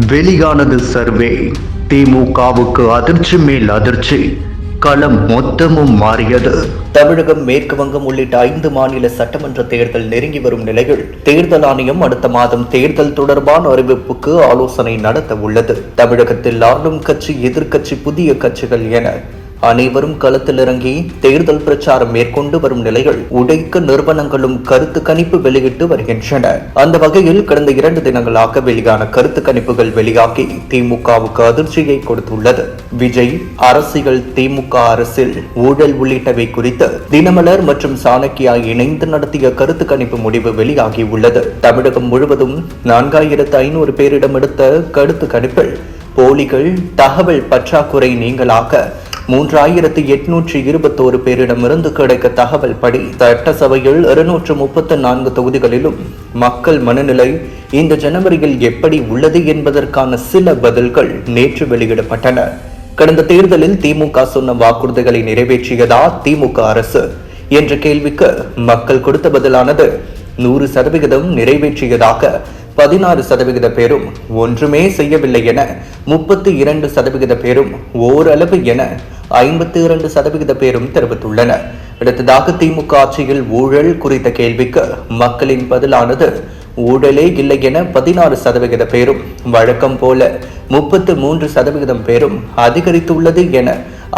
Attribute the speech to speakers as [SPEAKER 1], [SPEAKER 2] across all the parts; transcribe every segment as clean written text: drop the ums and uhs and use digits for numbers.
[SPEAKER 1] வெளியானது சர்வே. திமுகவுக்கு அதிர்ச்சி மேல் அதிர்ச்சி. களம் மொத்தமும் மாறியது. தமிழகம், மேற்கு வங்கம் உள்ளிட்ட 5 மாநில சட்டமன்ற தேர்தல் நெருங்கி வரும் நிலையில் தேர்தல் ஆணையம் அடுத்த மாதம் தேர்தல் தொடர்பான அறிவிப்புக்கு ஆலோசனை நடத்த உள்ளது. தமிழகத்தில் ஆளும் கட்சி, எதிர்க்கட்சி, புதிய கட்சிகள் என அனைவரும் களத்தில் இறங்கி தேர்தல் பிரச்சாரம் மேற்கொண்டு வரும் நிலையில் உடைக்க நிறுவனங்களும் கருத்து கணிப்பு வெளியிட்டு வருகின்றன. அந்த வகையில் கடந்த 2 தினங்களாக வெளியான கருத்து கணிப்புகள் வெளியாகி திமுகவுக்கு அதிர்ச்சியை கொடுத்துள்ளது. விஜய் அரசியல், திமுக அரசில் ஊழல் உள்ளிட்டவை குறித்து தினமலர் மற்றும் சாணக்கியா இணைந்து நடத்திய கருத்து கணிப்பு முடிவு வெளியாகி உள்ளது. தமிழகம் முழுவதும் 4500 பேரிடம் எடுத்த கருத்து கணிப்பில் போலிகள், தகவல் பற்றாக்குறை நீங்களாக 3821 பேரிடமிருந்து கிடைக்க தகவல் படி சட்டசபையில் 234 தொகுதிகளிலும் மக்கள் மனநிலை இந்த ஜனவரியில் எப்படி உள்ளது என்பதற்கான சில பதில்கள் நேற்று வெளியிடப்பட்டன. கடந்த தேர்தலில் திமுக சொன்ன வாக்குறுதிகளை நிறைவேற்றியதா திமுக அரசு என்ற கேள்விக்கு மக்கள் கொடுத்த பதிலானது 100% நிறைவேற்றியதாக 16% பேரும், ஒன்றுமே செய்யவில்லை என 32% பேரும், ஓரளவு என 52% பேரும் தெரிவித்துள்ளனர். அடுத்ததாக திமுக ஆட்சியில் ஊழல் குறித்த கேள்விக்கு மக்களின் பதிலானது ஊழலே இல்லை என 16% பேரும், வழக்கம் போல 33% பேரும், அதிகரித்துள்ளது என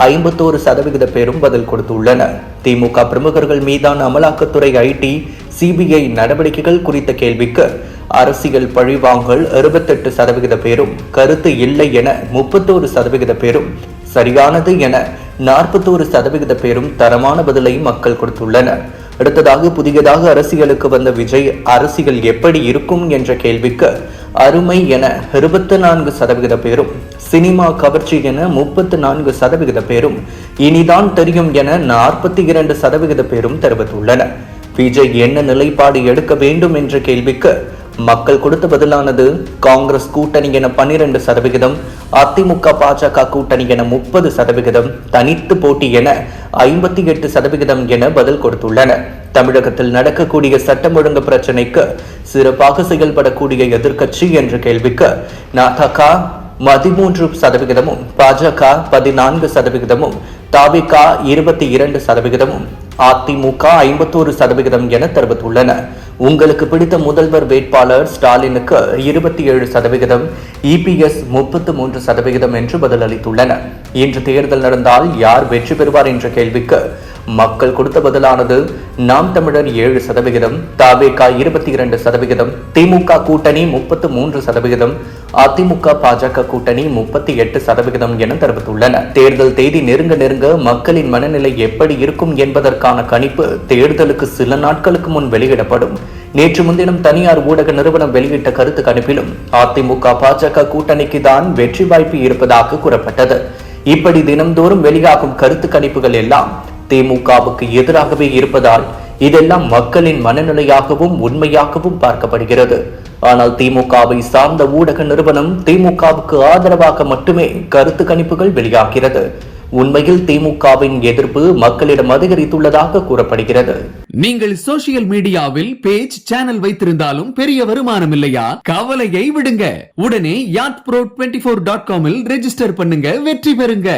[SPEAKER 1] 51% பேரும் பதில் கொடுத்துள்ளனர். திமுக பிரமுகர்கள் மீதான அமலாக்கத்துறை, ஐடி, சிபிஐ நடவடிக்கைகள் குறித்த கேள்விக்கு அரசியல் பழிவாங்கல் 68% பேரும், கருத்து இல்லை என 31% பேரும், சரியானது என 41% பேரும் தரமான பதிலை மக்கள் கொடுத்துள்ளனர். அடுத்ததாக புதியதாக அரசியலுக்கு வந்த விஜய் அரசியல் எப்படி இருக்கும் என்ற கேள்விக்கு அருமை என 24% பேரும், சினிமா கவர்ச்சி என 34% பேரும், இனிதான் தெரியும் என 42% பேரும் தெரிவித்துள்ளனர். விஜய் என்ன நிலைப்பாடு எடுக்க வேண்டும் என்ற கேள்விக்கு மக்கள் கொடுத்த பதிலானது காங்கிரஸ் கூட்டணி என 12%, அதிமுக பாஜக கூட்டணி என 30%, தனித்து போட்டி என 58% என பதில் கொடுத்துள்ளனர். தமிழகத்தில் நடக்கக்கூடிய சட்டம் ஒழுங்கு பிரச்சினைக்கு சிறப்பாக செயல்படக்கூடிய எதிர்க்கட்சி என்ற கேள்விக்கு நாதக 13%, பாஜக 14%, தவிக 22%, அதிமுக 51% என தெரிவித்துள்ளன. உங்களுக்கு பிடித்த முதல்வர் வேட்பாளர் ஸ்டாலினுக்கு 27%, இபிஎஸ் 33% என்று பதிலளித்துள்ளனர். இன்று தேர்தல் நடந்தால் யார் வெற்றி பெறுவார் என்ற கேள்விக்கு மக்கள் கொடுத்த பதிலானது நாம் தமிழர் 7%, தவிக 22%, திமுக கூட்டணி 33%, அதிமுக பாஜக கூட்டணி 38% என தெரிவித்துள்ளன. தேர்தல் தேதி நெருங்க நெருங்க மக்களின் மனநிலை எப்படி இருக்கும் என்பதற்கான கணிப்பு தேர்தலுக்கு சில நாட்களுக்கு முன் வெளியிடப்படும். நேற்று முன்தினம் தனியார் ஊடக நிறுவனம் வெளியிட்ட கருத்து கணிப்பிலும் அதிமுக பாஜக கூட்டணிக்கு தான் வெற்றி வாய்ப்பு இருப்பதாக கூறப்பட்டது. இப்படி தினம்தோறும் வெளியாகும் கருத்து கணிப்புகள் எல்லாம் திமுகவுக்கு எதிராகவே இருப்பதால் இதெல்லாம் மக்களின் மனநிலையாகவும் உண்மையாகவும் பார்க்கப்படுகிறது. ஆனால் திமுகவை சார்ந்த ஊடக நிறுவனம் திமுகவுக்கு ஆதரவாக மட்டுமே கருத்து கணிப்புகள் வெளியாகிறது. உண்மையில் திமுகவின் எதிர்ப்பு மக்களிடம் அதிகரித்துள்ளதாக கூறப்படுகிறது.
[SPEAKER 2] நீங்கள் சோசியல் மீடியாவில் பேஜ், சேனல் வைத்திருந்தாலும் பெரிய வருமானம் இல்லையா? கவலையை விடுங்க. உடனே yachtpro24.com இல் ரெஜிஸ்டர் பண்ணுங்க, வெற்றி பெறுங்க.